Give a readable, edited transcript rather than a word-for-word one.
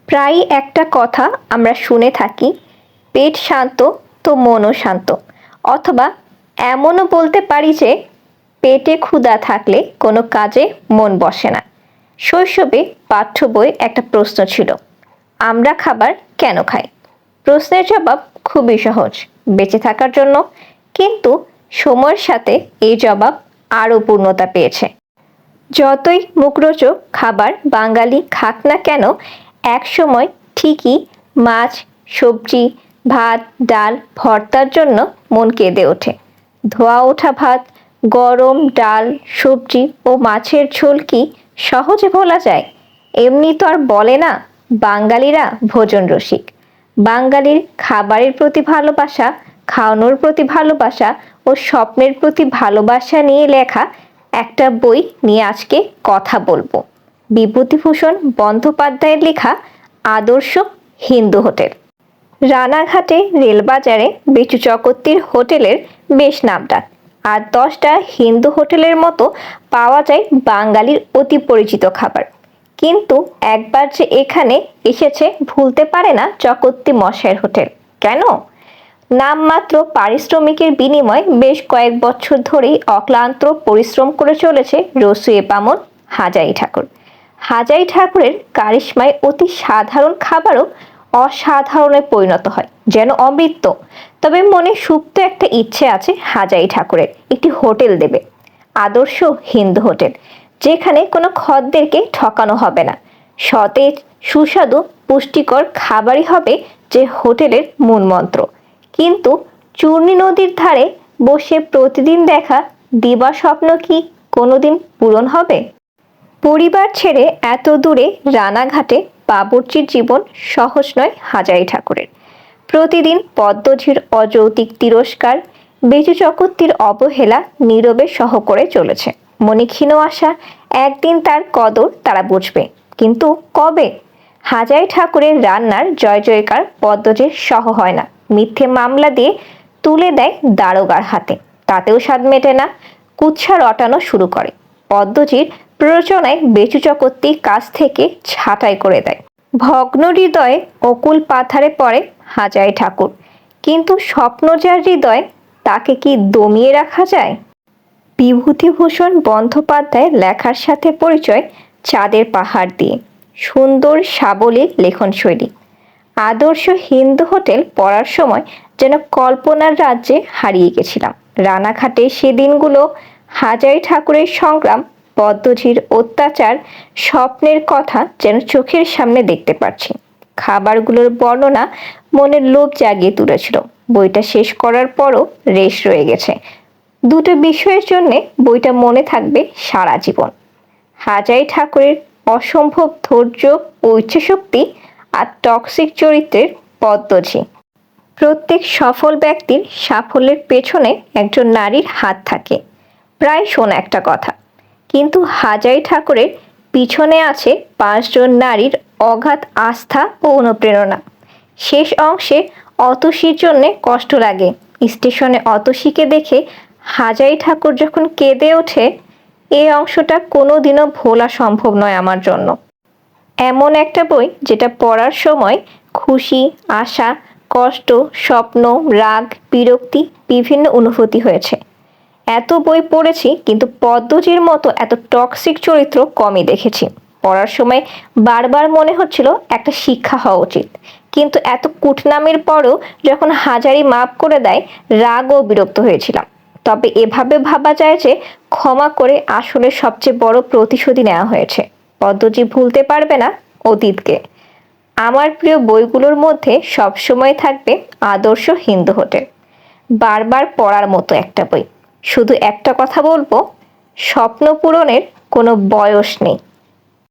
প্রায়ই একটা কথা আমরা শুনে থাকি, পেট শান্ত তো মনও শান্ত। অথবা এমনও বলতে পারি যে পেটে ক্ষুধা থাকলে কোনো কাজে মন বসে না। শৈশবে পাঠ্য বই একটা প্রশ্ন ছিল, আমরা খাবার কেন খাই? প্রশ্নের জবাব খুবই সহজ, বেঁচে থাকার জন্য। কিন্তু সময়ের সাথে এই জবাব আরও পূর্ণতা পেয়েছে। যতই মুখরোচক খাবার বাঙালি খাক না কেন, একসময় ঠিকই মাছ, সবজি, ভাত, ডাল, ভর্তার জন্য মন কেঁদে ওঠে। ধোয়া ওঠা ভাত, গরম ডাল, সবজি ও মাছের ঝোল কি সহজে ভোলা যায়? এমনি তো আর বলে না। বাঙালিরা ভোজন রসিক। বাঙালির খাবারের প্রতি ভালোবাসা, খাওয়ানোর প্রতি ভালোবাসা ও স্বপ্নের প্রতি ভালোবাসা নিয়ে লেখা একটা বই নিয়ে আজকে কথা বলবো। বিভূতিভূষণ বন্দ্যোপাধ্যায়ের লেখা আদর্শ হিন্দু হোটেল। রানাঘাটে রেলবাজারে বেচু চকত্তির হোটেলের বেশ নামডাক। আর 10টা হিন্দু হোটেলের মতো পাওয়া যায় বাঙালির অতি পরিচিত খাবার। কিন্তু একবার যে এখানে এসেছে ভুলতে পারে না চকত্তি মশাইয়ের হোটেল। কেন? নামমাত্র পারিশ্রমিকের বিনিময়ে বেশ কয়েক বছর ধরেই অক্লান্ত পরিশ্রম করে চলেছে রসুয়ে বামন হাজারি ঠাকুর। হাজারি ঠাকুরের কারিশমায় অতি সাধারণ খাবারও অসাধারণে পরিণত হয়, যেন অমৃত। তবে মনে সুপ্ত একটা ইচ্ছে আছে হাজারি ঠাকুরের একটি হোটেল দেবে, আদর্শ হিন্দু হোটেল, যেখানে কোনো খদ্দেরকে ঠকানো হবে না। সতেজ, সুস্বাদু, পুষ্টিকর খাবারই হবে যে হোটেলের মূল মন্ত্র। কিন্তু চূর্ণী নদীর ধারে বসে প্রতিদিন দেখা দিবা স্বপ্ন কি কোনোদিন পূরণ হবে? পরিবার ছেড়ে এত দূরে রানাঘাটে বাবুর্চির জীবন সহজ নয় হাজারি ঠাকুরের। প্রতিদিন পদ্মঝির অযৌক্তিক তিরস্কার, বেচু চকত্তির অবহেলা নীরবে সহ করে চলেছে। মনে ক্ষীণ আশা, একদিন তার কদর তারা বুঝবে। কিন্তু কবে? হাজারি ঠাকুরের রান্নার জয় জয়কার পদ্মঝির সহ হয় না। মিথ্যে মামলা দিয়ে তুলে দেয় দারোগার হাতে, তাতেও স্বাদ মেটে না। কুৎসা রটানো শুরু করে। পদ্মঝির প্ররোচনায় বেচু চকত্তি কাছ থেকে ছাঁটাই করে দেয়। ভগ্ন হৃদয়ে অকুল পাথারে পড়ে হাজারি ঠাকুর। কিন্তু স্বপ্ন যার হৃদয়, তাকে কি দমিয়ে রাখা যায়? বিভূতিভূষণ বন্দ্যোপাধ্যায়ের লেখার সাথে পরিচয় চাঁদের পাহাড় দিয়ে। সুন্দর সাবলীল লেখনশৈলী। আদর্শ হিন্দু হোটেল পড়ার সময় যেন কল্পনার রাজ্যে হারিয়ে গেছিলাম। রানাঘাটে সেদিনগুলো, হাজারি ঠাকুরের সংগ্রাম, পদ্মঝির অত্যাচার, স্বপ্নের কথা যেন চোখের সামনে দেখতে পাচ্ছি। খাবারগুলোর বর্ণনা মনের লোভ জাগিয়ে তুলেছিল। বইটা শেষ করার পরও রেশ রয়ে গেছে। দুটো বিষয়ের জন্য বইটা মনে থাকবে সারা জীবন: হাজারি ঠাকুরের অসম্ভব ধৈর্য ও ইচ্ছাশক্তি, আর টক্সিক চরিত্রের পদ্মঝি। প্রত্যেক সফল ব্যক্তির সাফল্যের পেছনে একজন নারীর হাত থাকে, প্রায় শোনা একটা কথা। কিন্তু হাজারি ঠাকুরের পিছনে আছে 5 জন নারীর অগাধ আস্থা ও অনুপ্রেরণা। শেষ অংশে অতসীর জন্য কষ্ট লাগে। স্টেশনে অতসীকে দেখে হাজারি ঠাকুর যখন কেঁদে ওঠে, এই অংশটা কোনোদিনও ভোলা সম্ভব নয় আমার জন্য। এমন একটা বই যেটা পড়ার সময় খুশি, আশা, কষ্ট, স্বপ্ন, রাগ, বিরক্তি বিভিন্ন অনুভূতি হয়েছে। এত বই পড়েছি, কিন্তু পদ্মজির মতো এত টক্সিক চরিত্র কমই দেখেছি। পড়ার সময় বারবার মনে হচ্ছিল একটা শিক্ষা হওয়া উচিত। কিন্তু এত কুটনামির পরও যখন হাজারি মাফ করে দেয়, রাগ ও বিরক্ত হয়েছিলাম। তবে এভাবে ভাবা যায় যে ক্ষমা করে আসলে সবচেয়ে বড় প্রতিশোধই নেওয়া হয়েছে। পদ্মজি ভুলতে পারবে না অতীতকে। আমার প্রিয় বইগুলোর মধ্যে সবসময় থাকবে আদর্শ হিন্দু হোটেল। বারবার পড়ার মতো একটা বই। শুধু একটা কথা বলবো, স্বপ্ন পূরণের কোনো বয়স নেই।